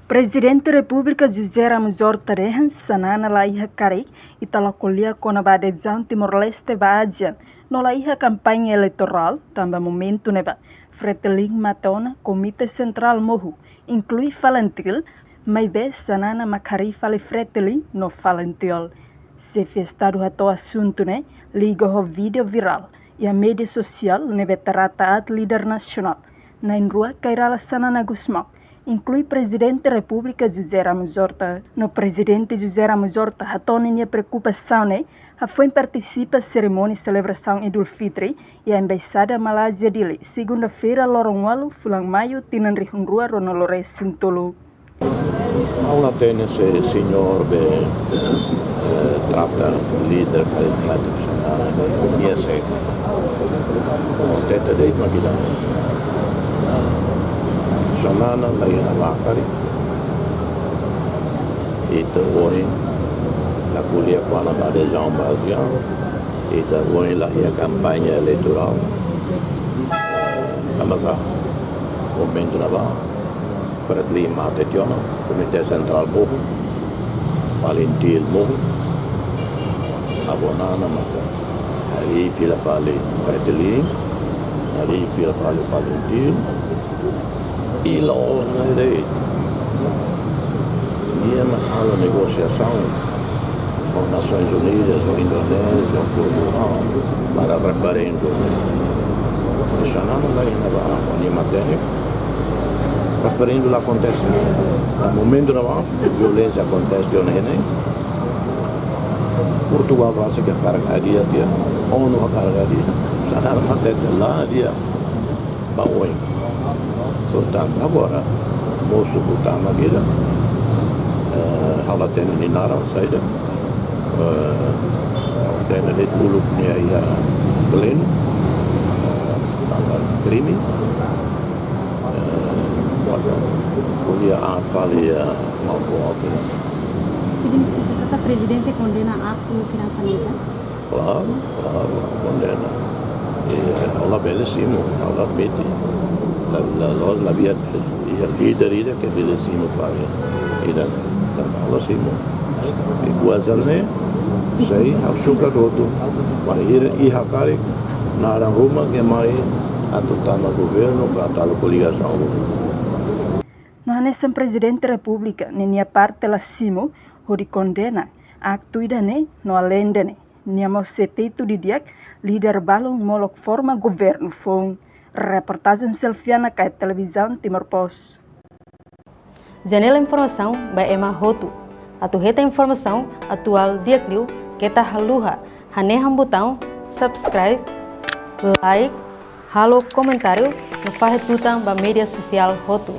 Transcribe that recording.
Presidente da República José Ramos Horta rehan sanana la iha karek itala kolia kona ba adesão Timor-Leste ba adian no la iha campanha eleitoral também momento neba Fretilin Matona Comité Central Mohu inclui Falentil mas be sanana makari fale Fretilin no Falentil se festado hato assunto né liga o vídeo viral e a mídia social nebe trata at líder nacional na rua Kairala sanana Gusmão inclui Presidente da República José Ramos Horta. No Presidente José Ramos Horta, a toninha preocupação né, a foi participa da cerimônia de celebração Idul Fitri e a embaixada Malásia dele. Segunda-feira, Lorongualo, Fulang Maio, Tinan Rihungrua, Ronolore Sintolo. Aula tem esse senhor que trata líder tradicional, minha sei. Tenta de maquilhar. Sanana lagi na wakari ita woni la kulia kuala pada Jean Bazian ita woni la ia kampanye eleitoral amasa momento na ba Fredli Matetiona Comité Central Mohu Valentil Mohu abonana maka hari fila fale Fredli hari fila fale Valentil e logo ia na negociação com as Nações Unidas, com a Indonésia, com Portugal, para referendo. Isso não vai na matéria. Referendo lá acontece, no momento não a violência acontece no René. Portugal vai se carregar dia, ONU vai carregar dia. Sanara matéria lá dia, baoi. Portanto, agora, moço Butama Gira, ela tem Ninara, saída, tem ali Tuluk Nia Pleno, crime, podia falia mal. Significa que o presidente condena ato de financiamento? Claro, condena. E ela belíssimo, ela admite. La via il leader che bellissimo fare ida lo simo e guardare sei asciuga tutto ma i hakari na Roma che mai a tutto il governo che tal coligação No hanesan Presidente da República nenia parte la simo hori condena acto idane no alendene niamo seteito di diak líder balong molok forma governo fong reportagem Selfiana Kai Televisão Timor-Post. Janela Informação by Emma Hotu. Atuheta informação atual diakliu kita haluha haneham botão subscribe, like, halo comentário no fahe tutang ba media sosial Hotu.